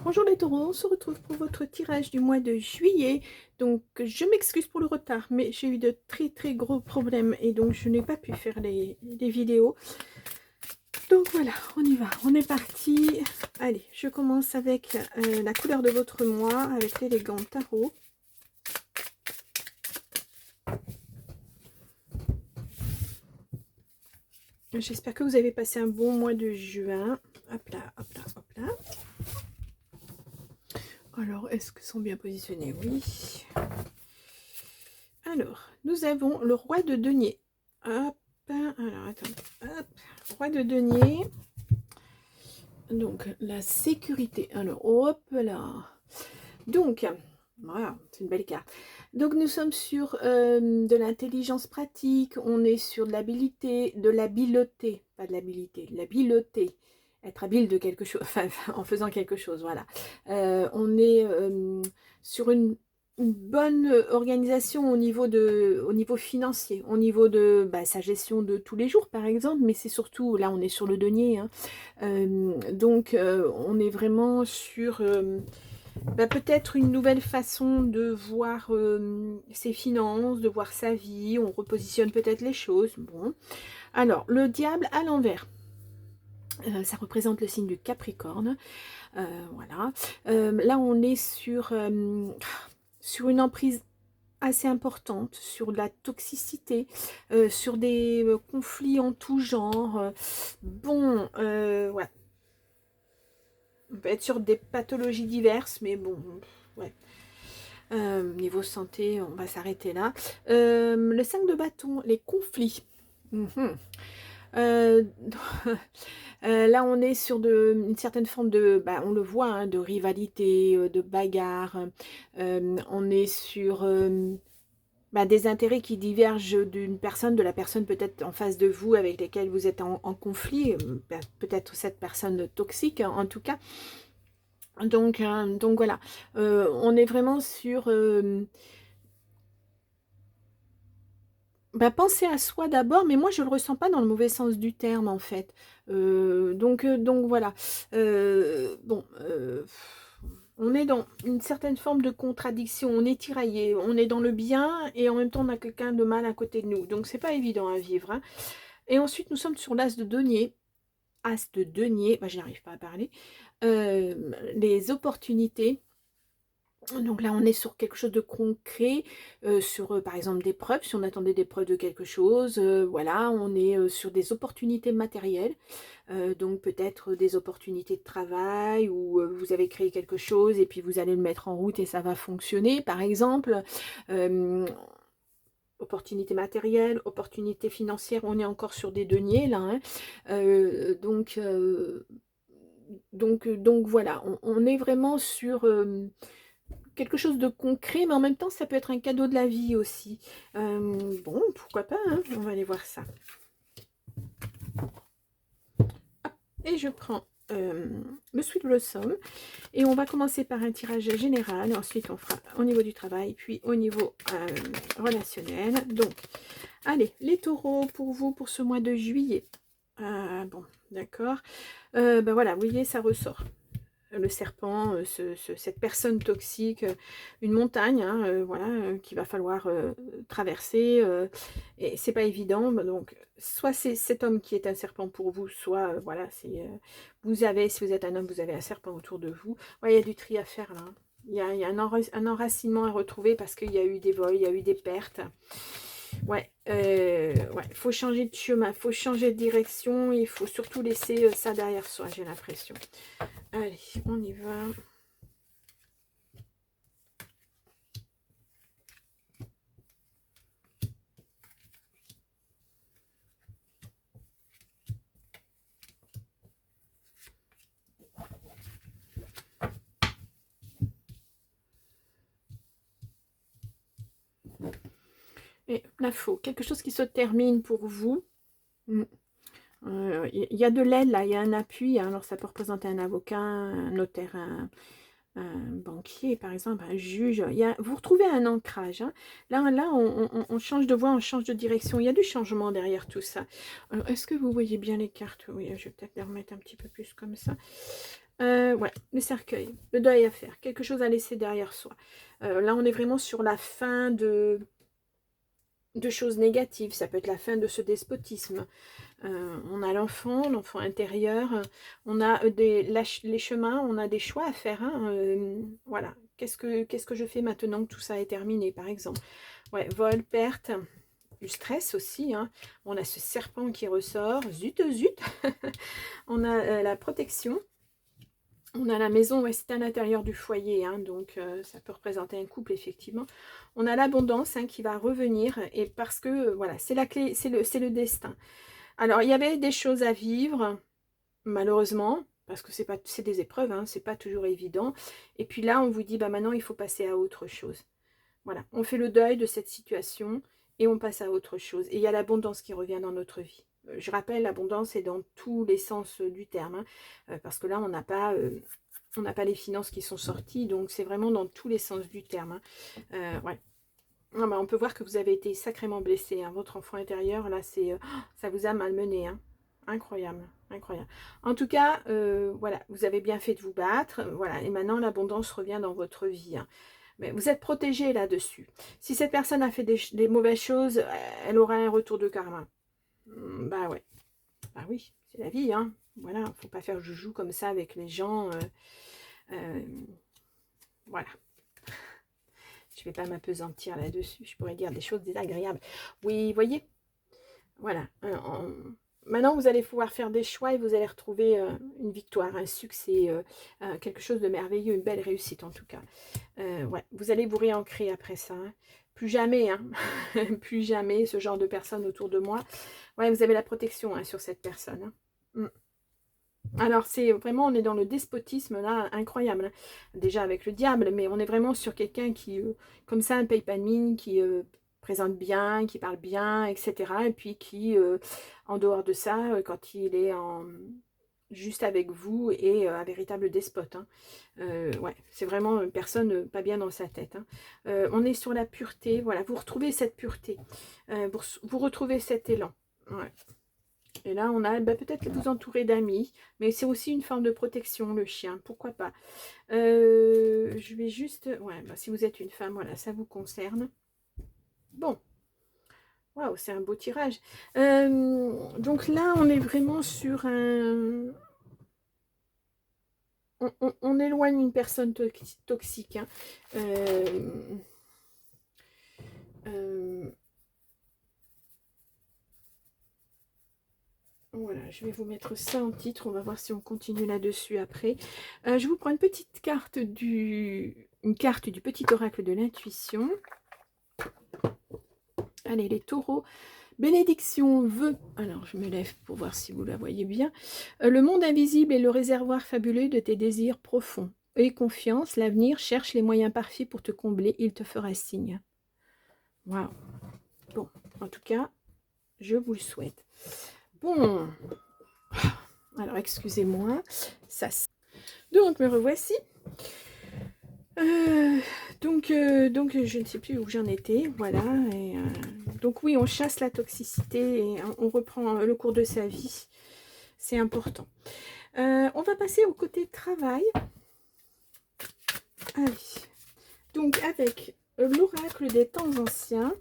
Bonjour les taureaux, on se retrouve pour votre tirage du mois de juillet. Donc je m'excuse pour le retard, mais j'ai eu de très gros problèmes et donc je n'ai pas pu faire les vidéos. Donc voilà, on y va, on est parti. Allez, je commence avec la couleur de votre mois, avec l'élégant tarot. J'espère que vous avez passé un bon mois de juin. Hop là, hop là, hop là. Alors, est-ce qu'ils sont bien positionnés? Oui. Alors, nous avons le roi de denier. Hop, alors attendez, hop, roi de denier. Donc, la sécurité. Alors, hop là. Donc, voilà, c'est une belle carte. Donc, nous sommes sur de l'intelligence pratique. On est sur de l'habilité, de l'habileté. Pas de l'habilité, de l'habileté. Être habile de quelque chose, enfin, en faisant quelque chose, voilà. On est sur une bonne organisation au niveau financier, au niveau de sa gestion de tous les jours, par exemple, mais c'est surtout, là, on est sur le denier, hein. Donc, on est vraiment sur peut-être une nouvelle façon de voir ses finances, de voir sa vie. On repositionne peut-être les choses. Bon, alors, le diable à l'envers. Ça représente le signe du Capricorne. Voilà. Là, on est sur une emprise assez importante, sur de la toxicité, sur des conflits en tout genre. Bon, ouais. On peut être sur des pathologies diverses, mais bon, ouais. Niveau santé, on va s'arrêter là. Le 5 de bâton, les conflits. Mhm. Euh, là, on est sur une certaine forme de, on le voit, hein, de rivalité, de bagarre. On est sur des intérêts qui divergent d'une personne, de la personne peut-être en face de vous avec lesquelles vous êtes en conflit. Peut-être cette personne toxique, en tout cas. Donc voilà, on est vraiment sur penser à soi d'abord, mais moi je le ressens pas dans le mauvais sens du terme en fait. Donc voilà. Bon, on est dans une certaine forme de contradiction, on est tiraillé, on est dans le bien et en même temps on a quelqu'un de mal à côté de nous. Donc c'est pas évident à vivre, hein. Et ensuite nous sommes sur l'as de denier. As de denier, je n'arrive pas à parler. Les opportunités. Donc là, on est sur quelque chose de concret, sur par exemple des preuves, si on attendait des preuves de quelque chose, voilà, on est sur des opportunités matérielles, donc peut-être des opportunités de travail, ou vous avez créé quelque chose et puis vous allez le mettre en route et ça va fonctionner, par exemple. Euh, Opportunités matérielles, opportunités financières, on est encore sur des deniers là, hein. Donc voilà, on est vraiment sur quelque chose de concret, mais en même temps, ça peut être un cadeau de la vie aussi. Bon, pourquoi pas, hein, on va aller voir ça. Et je prends le Sweet Blossom, et on va commencer par un tirage général, ensuite on fera au niveau du travail, puis au niveau relationnel. Donc, allez, les taureaux, pour vous, pour ce mois de juillet. Bon, d'accord. Voilà, vous voyez, ça ressort. Le serpent, cette personne toxique, une montagne, hein, voilà, qu'il va falloir traverser, et c'est pas évident. Donc, soit c'est cet homme qui est un serpent pour vous, soit voilà, vous avez, si vous êtes un homme, vous avez un serpent autour de vous. Ouais, il y a du tri à faire là. Il y a un enracinement à retrouver parce qu'il y a eu des vols, il y a eu des pertes. Ouais, faut changer de chemin, faut changer de direction, il faut surtout laisser ça derrière soi, j'ai l'impression. Allez, on y va. Et l'info, quelque chose qui se termine pour vous. Il y a de l'aide là, il y a un appui, hein. Alors ça peut représenter un avocat, un notaire, un banquier par exemple, un juge. Vous retrouvez un ancrage, hein. Là on change de voie, on change de direction. Il y a du changement derrière tout ça. Alors est-ce que vous voyez bien les cartes? Oui, je vais peut-être les remettre un petit peu plus comme ça. Ouais, le cercueil, le deuil à faire, quelque chose à laisser derrière soi. Là, on est vraiment sur la fin de choses négatives. Ça peut être la fin de ce despotisme. On a l'enfant intérieur. On a les chemins, on a des choix à faire. Hein, voilà. Qu'est-ce que je fais maintenant que tout ça est terminé, par exemple? Ouais, vol, perte, du stress aussi. Hein. On a ce serpent qui ressort. Zut, zut. On a la protection. On a la maison, ouais, c'est à l'intérieur du foyer, hein, donc ça peut représenter un couple, effectivement. On a l'abondance hein, qui va revenir, et parce que, voilà, c'est la clé, c'est le destin. Alors, il y avait des choses à vivre, malheureusement, parce que c'est des épreuves, hein, c'est pas toujours évident. Et puis là, on vous dit, bah maintenant, il faut passer à autre chose. Voilà, on fait le deuil de cette situation, et on passe à autre chose. Et il y a l'abondance qui revient dans notre vie. Je rappelle, l'abondance est dans tous les sens du terme, hein, parce que là, on n'a pas les finances qui sont sorties, donc c'est vraiment dans tous les sens du terme. Hein. Ouais. Non, bah, on peut voir que vous avez été sacrément blessé. Hein. Votre enfant intérieur, là, ça vous a malmené. Hein. Incroyable, incroyable. En tout cas, voilà, vous avez bien fait de vous battre. Voilà, et maintenant, l'abondance revient dans votre vie. Hein. Mais vous êtes protégé là-dessus. Si cette personne a fait des mauvaises choses, elle aura un retour de karma. Bah ouais. Bah oui, c'est la vie. Hein. Voilà, faut pas faire joujou comme ça avec les gens. Euh, voilà. Je ne vais pas m'apesantir là-dessus. Je pourrais dire des choses désagréables. Oui, vous voyez. Voilà. Maintenant, vous allez pouvoir faire des choix et vous allez retrouver une victoire, un succès, quelque chose de merveilleux, une belle réussite en tout cas. Ouais. Vous allez vous réancrer après ça. Hein. Plus jamais, hein. Plus jamais ce genre de personnes autour de moi. Ouais, vous avez la protection hein, sur cette personne. Hein. Mm. Alors, c'est vraiment, on est dans le despotisme, là, incroyable. Hein. Déjà avec le diable, mais on est vraiment sur quelqu'un qui, comme ça, ne paye pas de mine, qui présente bien, qui parle bien, etc. Et puis qui, en dehors de ça, quand il est juste avec vous, est un véritable despote. Hein. Ouais, c'est vraiment une personne pas bien dans sa tête. Hein. On est sur la pureté, voilà, vous retrouvez cette pureté, vous retrouvez cet élan. Ouais. Et là, on a peut-être vous entourer d'amis, mais c'est aussi une forme de protection, le chien, pourquoi pas. Je vais juste... Ouais, bah, si vous êtes une femme, voilà, ça vous concerne. Bon, waouh, c'est un beau tirage. Donc là, on est vraiment sur un... On éloigne une personne toxique. Hein. Euh, Voilà, je vais vous mettre ça en titre. On va voir si on continue là-dessus après. Je vous prends une petite carte une carte du petit oracle de l'intuition. Allez, les taureaux. Bénédiction veut. Alors, je me lève pour voir si vous la voyez bien. Le monde invisible est le réservoir fabuleux de tes désirs profonds. Aie confiance, l'avenir cherche les moyens parfaits pour te combler. Il te fera signe. Waouh. Bon, en tout cas, je vous le souhaite. Bon. Alors, excusez-moi. Ça. Donc, me revoici. Donc, je ne sais plus où j'en étais. Voilà. Et, donc, oui, on chasse la toxicité et on reprend le cours de sa vie. C'est important. On va passer au côté travail. Allez. Donc, avec l'oracle des temps anciens.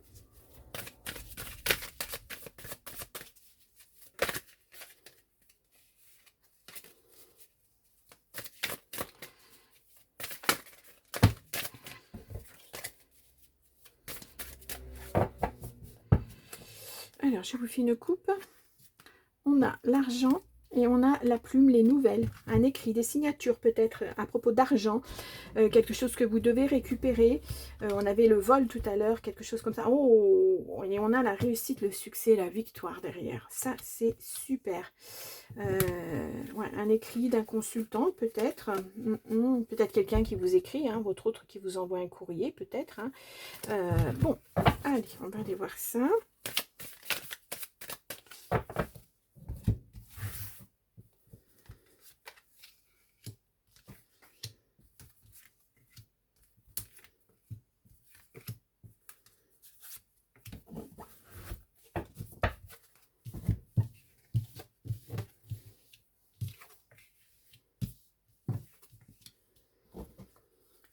Alors, je vous fais une coupe. On a l'argent et on a la plume, les nouvelles, un écrit, des signatures peut-être à propos d'argent, quelque chose que vous devez récupérer. On avait le vol tout à l'heure, quelque chose comme ça. Oh, et on a la réussite, le succès, la victoire derrière. Ça, c'est super. Ouais, un écrit d'un consultant peut-être. Peut-être quelqu'un qui vous écrit, hein, votre autre qui vous envoie un courrier peut-être. Hein. Bon, allez, on va aller voir ça.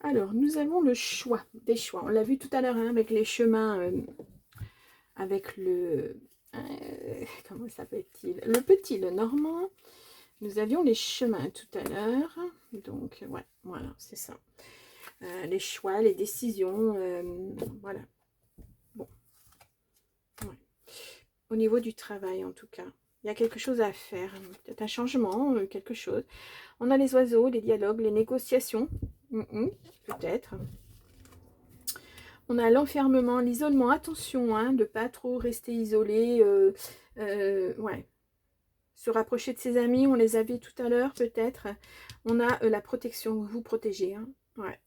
Alors, nous avons le choix, des choix. On l'a vu tout à l'heure hein, avec les chemins, avec le... comment s'appelle-t-il? Le petit, le normand. Nous avions les chemins tout à l'heure. Donc, ouais, voilà, c'est ça. Les choix, les décisions, voilà. Bon, ouais. Au niveau du travail, en tout cas. Il y a quelque chose à faire, peut-être un changement, quelque chose. On a les oiseaux, les dialogues, les négociations, peut-être. On a l'enfermement, l'isolement. Attention, hein, de ne pas trop rester isolé. Ouais. Se rapprocher de ses amis, on les a vus tout à l'heure, peut-être. On a la protection, vous vous protégez. Hein. Ouais.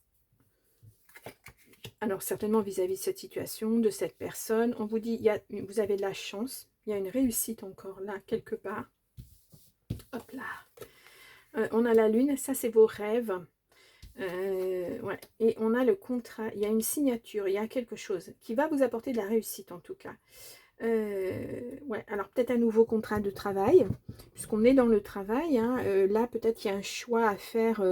Alors, certainement vis-à-vis de cette situation, de cette personne. On vous dit, vous avez de la chance. Il y a une réussite encore là, quelque part. Hop là. On a la lune, ça c'est vos rêves. Ouais. Et on a le contrat, il y a une signature, il y a quelque chose qui va vous apporter de la réussite en tout cas. Ouais, alors peut-être un nouveau contrat de travail, puisqu'on est dans le travail. Hein, là, peut-être qu'il y a un choix à faire.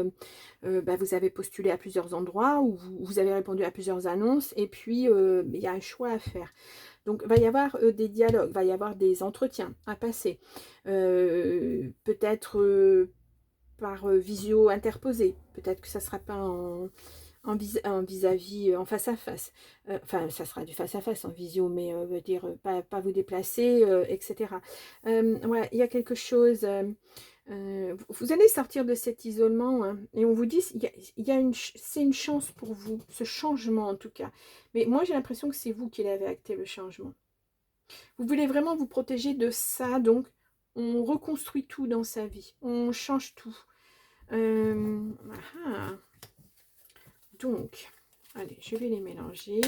Vous avez postulé à plusieurs endroits ou vous avez répondu à plusieurs annonces et puis il y a un choix à faire. Donc, il va y avoir des dialogues, il va y avoir des entretiens à passer. Peut-être par visio interposée. Peut-être que ça ne sera pas en vis-à-vis, en face à face. Enfin, ça sera du face à face en visio, mais veut dire pas vous déplacer, etc. Ouais, il y a quelque chose. Vous allez sortir de cet isolement hein, et on vous dit, c'est une chance pour vous, ce changement en tout cas. Mais moi, j'ai l'impression que c'est vous qui l'avez acté, le changement. Vous voulez vraiment vous protéger de ça, donc on reconstruit tout dans sa vie, on change tout. Ah. Donc, allez, je vais les mélanger.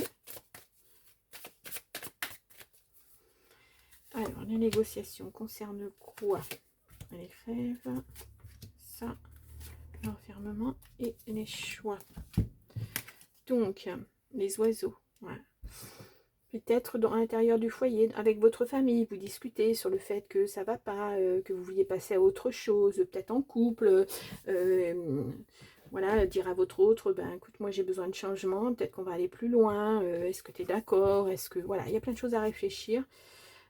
Alors, les négociations concernent quoi? Les rêves, ça, l'enfermement et les choix. Donc, les oiseaux. Ouais. Peut-être à l'intérieur du foyer, avec votre famille, vous discutez sur le fait que ça va pas, que vous vouliez passer à autre chose, peut-être en couple. Voilà, dire à votre autre, ben écoute, moi j'ai besoin de changement, peut-être qu'on va aller plus loin, est-ce que tu es d'accord, est-ce que... Voilà, il y a plein de choses à réfléchir.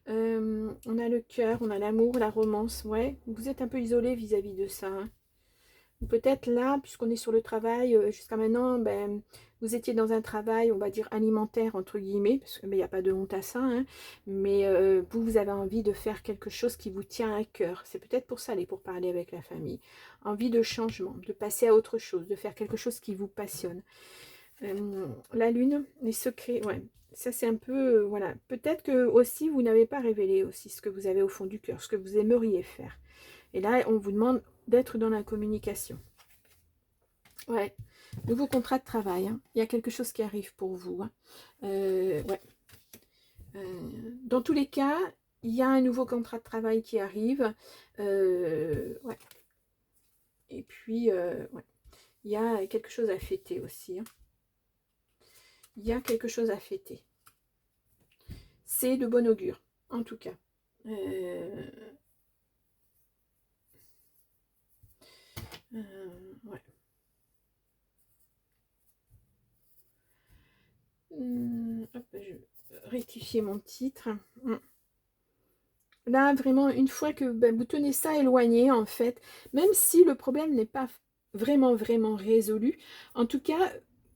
On a le cœur, on a l'amour, la romance, ouais, vous êtes un peu isolé vis-à-vis de ça. Hein. Peut-être là, puisqu'on est sur le travail, jusqu'à maintenant, ben, vous étiez dans un travail, on va dire alimentaire, entre guillemets, parce qu'il n'y a pas de honte à ça, hein, mais vous avez envie de faire quelque chose qui vous tient à cœur. C'est peut-être pour ça, les pourparlers avec la famille. Envie de changement, de passer à autre chose, de faire quelque chose qui vous passionne. La lune, les secrets, ouais. Ça, c'est un peu, voilà. Peut-être que aussi, vous n'avez pas révélé aussi ce que vous avez au fond du cœur, ce que vous aimeriez faire. Et là, on vous demande d'être dans la communication. Ouais, nouveau contrat de travail. Hein. Il y a quelque chose qui arrive pour vous. Hein. Ouais. Dans tous les cas, il y a un nouveau contrat de travail qui arrive. Ouais. Et puis, ouais. Il y a quelque chose à fêter aussi. Hein. Il y a quelque chose à fêter. C'est de bon augure, en tout cas. Ouais. Hop, je vais rectifier mon titre. Là, vraiment, une fois que vous tenez ça éloigné, en fait, même si le problème n'est pas vraiment, vraiment résolu, en tout cas,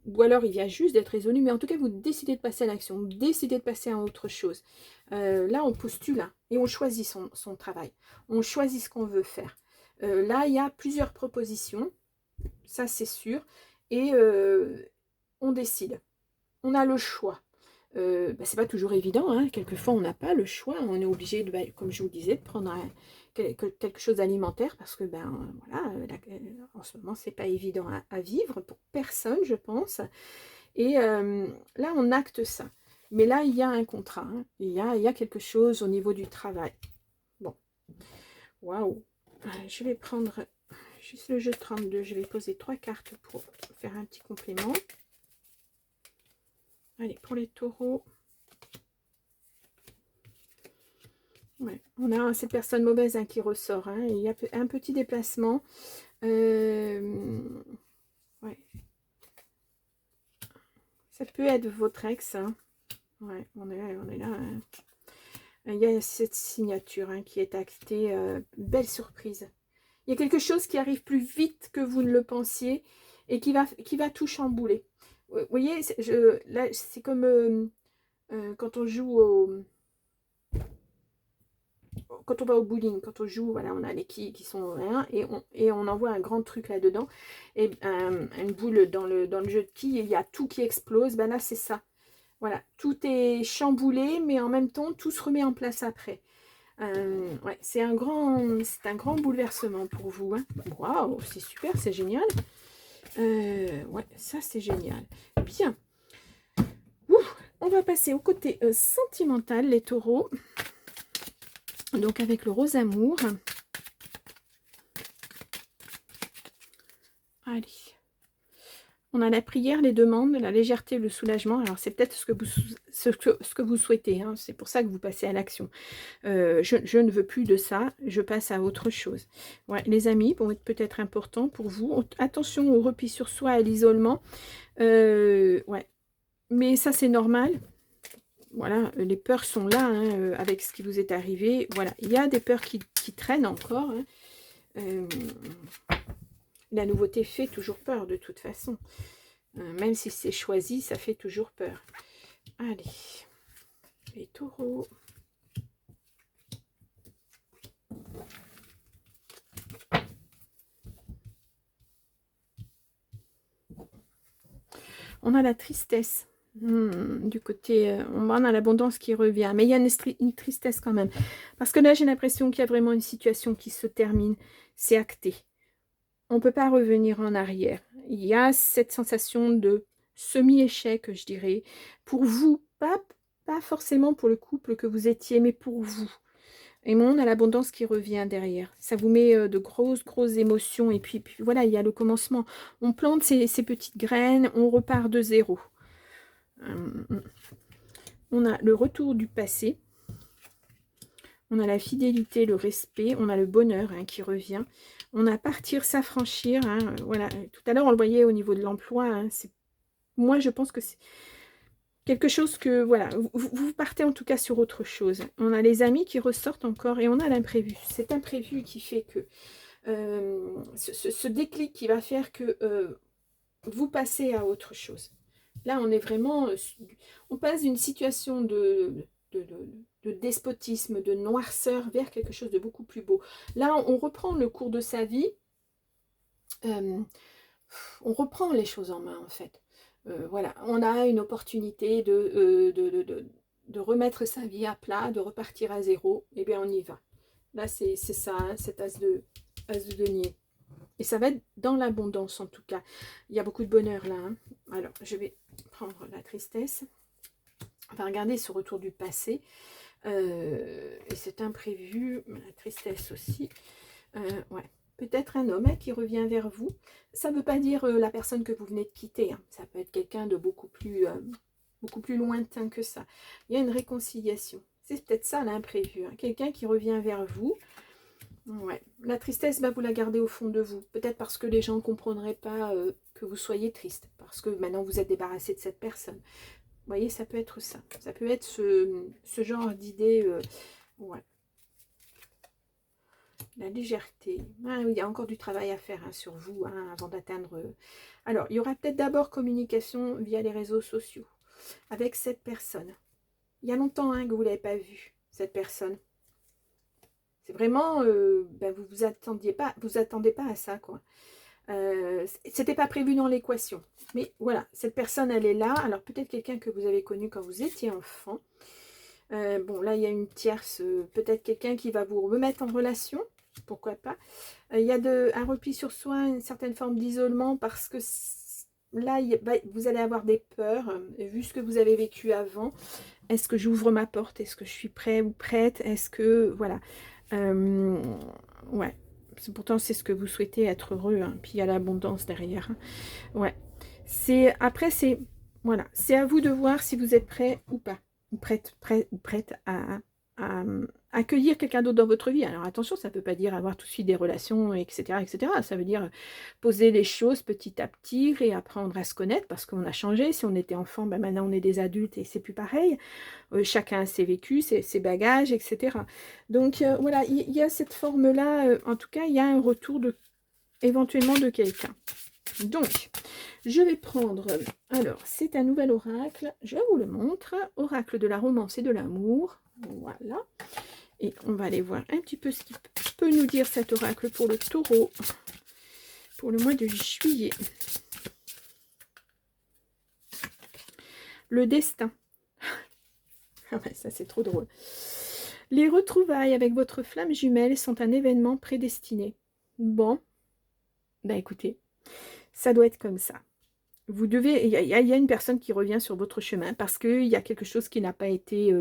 ou alors il vient juste d'être résolu, mais en tout cas, vous décidez de passer à l'action, vous décidez de passer à autre chose. Là, on postule hein, et on choisit son travail. On choisit ce qu'on veut faire. Là, il y a plusieurs propositions, ça c'est sûr, et on décide. On a le choix. C'est pas toujours évident, hein. Quelquefois on n'a pas le choix, on est obligé, de, comme je vous disais, de prendre quelque chose d'alimentaire parce que voilà, en ce moment c'est pas évident à vivre pour personne je pense. Et là on acte ça. Mais là il y a un contrat, hein. Il y a quelque chose au niveau du travail. Bon, waouh. Je vais prendre juste le jeu 32, je vais poser 3 cartes pour faire un petit complément. Allez, pour les taureaux. Ouais, on a cette personne mauvaise hein, qui ressort. Hein. Il y a un petit déplacement. Ouais. Ça peut être votre ex. Hein. Ouais, on est là. Hein. Il y a cette signature hein, qui est actée. Belle surprise. Il y a quelque chose qui arrive plus vite que vous ne le pensiez et qui va tout chambouler. Vous voyez, là, c'est comme quand on joue quand on va au bowling, quand on joue, voilà, on a les quilles qui sont rien et on envoie un grand truc là-dedans et une boule dans le jeu de quilles, il y a tout qui explose. Ben là, c'est ça. Voilà, tout est chamboulé, mais en même temps, tout se remet en place après. Ouais, c'est un grand bouleversement pour vous. Hein. Waouh, c'est super, c'est génial. Ouais, ça c'est génial. Bien. Ouf, on va passer au côté sentimental, les taureaux. Donc avec le rose amour. Allez. On a la prière, les demandes, la légèreté, le soulagement. Alors c'est peut-être ce que vous souhaitez. Hein. C'est pour ça que vous passez à l'action. Je ne veux plus de ça. Je passe à autre chose. Ouais, les amis vont être peut-être importants pour vous. Attention au repli sur soi, à l'isolement. Ouais. Mais ça c'est normal. Voilà, les peurs sont là hein, avec ce qui vous est arrivé. Voilà, il y a des peurs qui traînent encore. Hein. La nouveauté fait toujours peur de toute façon. Même si c'est choisi, ça fait toujours peur. Allez, les taureaux. On a la tristesse. Du côté, on a l'abondance qui revient. Mais il y a une tristesse quand même. Parce que là, j'ai l'impression qu'il y a vraiment une situation qui se termine. C'est acté. On ne peut pas revenir en arrière. Il y a cette sensation de semi-échec, je dirais. Pour vous, pas forcément pour le couple que vous étiez, mais pour vous. Et on a l'abondance qui revient derrière. Ça vous met de grosses émotions. Et puis voilà, il y a le commencement. On plante ces petites graines, on repart de zéro. On a le retour du passé. On a la fidélité, le respect. On a le bonheur hein, qui revient. On a partir, s'affranchir. Hein, voilà. Tout à l'heure, on le voyait au niveau de l'emploi. Hein, moi, je pense que c'est quelque chose que, voilà, vous partez en tout cas sur autre chose. On a les amis qui ressortent encore et on a l'imprévu. C'est imprévu qui fait que ce déclic qui va faire que vous passez à autre chose. Là, on est vraiment, on passe d'une situation de despotisme, de noirceur vers quelque chose de beaucoup plus beau. Là, on reprend le cours de sa vie. On reprend les choses en main, en fait. Voilà, on a une opportunité de remettre sa vie à plat, de repartir à zéro. Eh bien, on y va. Là, c'est ça, hein, cet as de denier. Et ça va être dans l'abondance, en tout cas. Il y a beaucoup de bonheur, là. Hein. Alors, je vais prendre la tristesse. On va regarder ce retour du passé. Et c'est imprévu. La tristesse aussi. Ouais. Peut-être un homme hein, qui revient vers vous. Ça ne veut pas dire la personne que vous venez de quitter. Hein. Ça peut être quelqu'un de beaucoup plus lointain que ça. Il y a une réconciliation. C'est peut-être ça l'imprévu. Hein. Quelqu'un qui revient vers vous. Ouais. La tristesse, bah, vous la gardez au fond de vous. Peut-être parce que les gens ne comprendraient pas que vous soyez triste. Parce que maintenant vous êtes débarrassé de cette personne. Vous voyez, ça peut être ça. Ça peut être ce genre d'idée. Ouais. La légèreté. Ah oui, il y a encore du travail à faire hein, sur vous hein, avant d'atteindre... Alors, il y aura peut-être d'abord communication via les réseaux sociaux avec cette personne. Il y a longtemps hein, que vous ne l'avez pas vue, cette personne. C'est vraiment... ben, vous attendez pas à ça, quoi. C'était pas prévu dans l'équation. Mais voilà, cette personne, elle est là. Alors, peut-être quelqu'un que vous avez connu quand vous étiez enfant. Bon, là, il y a une tierce. Peut-être quelqu'un qui va vous remettre en relation. Pourquoi pas. Il y a un repli sur soi, une certaine forme d'isolement parce que là, vous allez avoir des peurs. Vu ce que vous avez vécu avant, est-ce que j'ouvre ma porte? Est-ce que je suis prêt ou prête? Est-ce que... Voilà. Ouais. Pourtant, c'est ce que vous souhaitez, être heureux. Hein. Puis, il y a l'abondance derrière. Hein. Ouais. Après, c'est... Voilà. C'est à vous de voir si vous êtes prêt ou pas. Ou prête à accueillir quelqu'un d'autre dans votre vie. Alors attention, ça ne veut pas dire avoir tout de suite des relations, etc., etc. Ça veut dire poser les choses petit à petit, réapprendre à se connaître, parce qu'on a changé. Si on était enfant, ben maintenant on est des adultes et c'est plus pareil. Chacun a ses vécus, ses bagages, etc. Donc voilà, il y a cette forme-là. En tout cas, il y a un retour éventuellement de quelqu'un. Donc, je vais prendre, alors, c'est un nouvel oracle, je vous le montre, oracle de la romance et de l'amour, voilà, et on va aller voir un petit peu ce qu'il peut nous dire cet oracle pour le taureau, pour le mois de juillet. Le destin, ah ouais, ça c'est trop drôle. Les retrouvailles avec votre flamme jumelle sont un événement prédestiné. Bon, bah écoutez, ça doit être comme ça. Vous devez, il y a une personne qui revient sur votre chemin parce qu'il y a quelque chose qui n'a pas été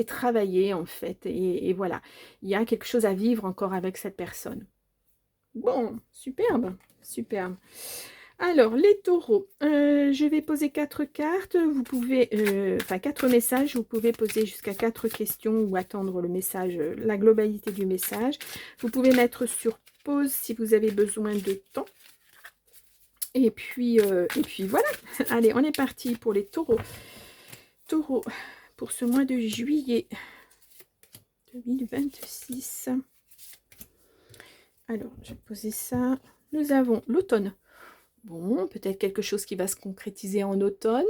travaillé en fait. Et voilà, il y a quelque chose à vivre encore avec cette personne. Bon, superbe, superbe. Alors, les taureaux, je vais poser 4 cartes. Vous pouvez, enfin 4 messages. Vous pouvez poser jusqu'à 4 questions ou attendre le message, la globalité du message. Vous pouvez mettre sur pause si vous avez besoin de temps. Et puis voilà. Allez, on est parti pour les taureaux. Taureaux, pour ce mois de juillet 2026. Alors, je vais poser ça. Nous avons l'automne. Bon, peut-être quelque chose qui va se concrétiser en automne.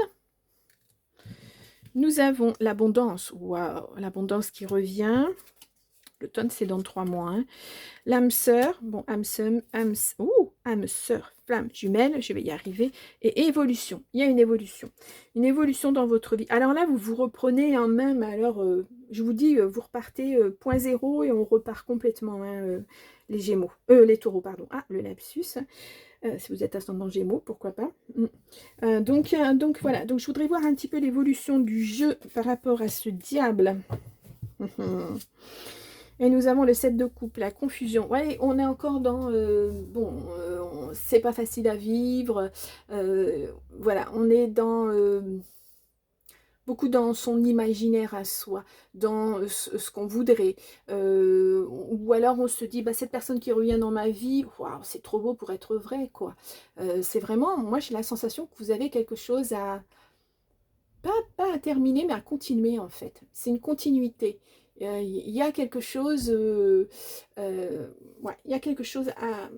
Nous avons l'abondance. Waouh, l'abondance qui revient. L'automne, c'est dans 3 mois. Hein. L'âme sœur. Bon, âme sœur, flamme jumelle. Je vais y arriver. Et évolution. Il y a une évolution. Une évolution dans votre vie. Alors là, vous vous reprenez en main. Mais alors, je vous dis, vous repartez point zéro et on repart complètement. Hein, les Gémeaux. Les taureaux, pardon. Ah, le lapsus. Si vous êtes ascendant Gémeaux, pourquoi pas. Donc voilà, donc je voudrais voir un petit peu l'évolution du jeu par rapport à ce diable. Et nous avons le 7 de coupe, la confusion. Ouais, on est encore dans... c'est pas facile à vivre. Voilà, on est dans... beaucoup dans son imaginaire à soi, dans ce qu'on voudrait. Ou alors on se dit, bah, cette personne qui revient dans ma vie, waouh, c'est trop beau pour être vrai, quoi. C'est vraiment, moi j'ai la sensation que vous avez quelque chose à, pas à terminer, mais à continuer en fait. C'est une continuité. Il y a quelque chose, ouais, il y a quelque chose à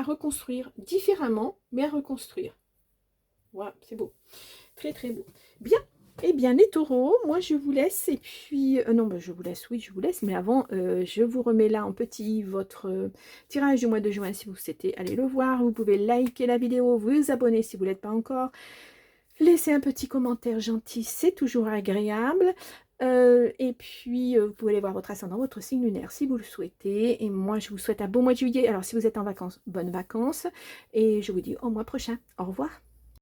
reconstruire, différemment, mais à reconstruire. Voilà, c'est beau. Très très beau. Bien, eh bien les taureaux, moi je vous laisse et puis, non bah, je vous laisse, oui je vous laisse, mais avant je vous remets là en petit votre tirage du mois de juin si vous souhaitez aller le voir. Vous pouvez liker la vidéo, vous abonner si vous ne l'êtes pas encore, laisser un petit commentaire gentil, c'est toujours agréable. Et puis vous pouvez aller voir votre ascendant, votre signe lunaire si vous le souhaitez. Et moi je vous souhaite un bon mois de juillet. Alors si vous êtes en vacances, bonnes vacances et je vous dis au mois prochain. Au revoir.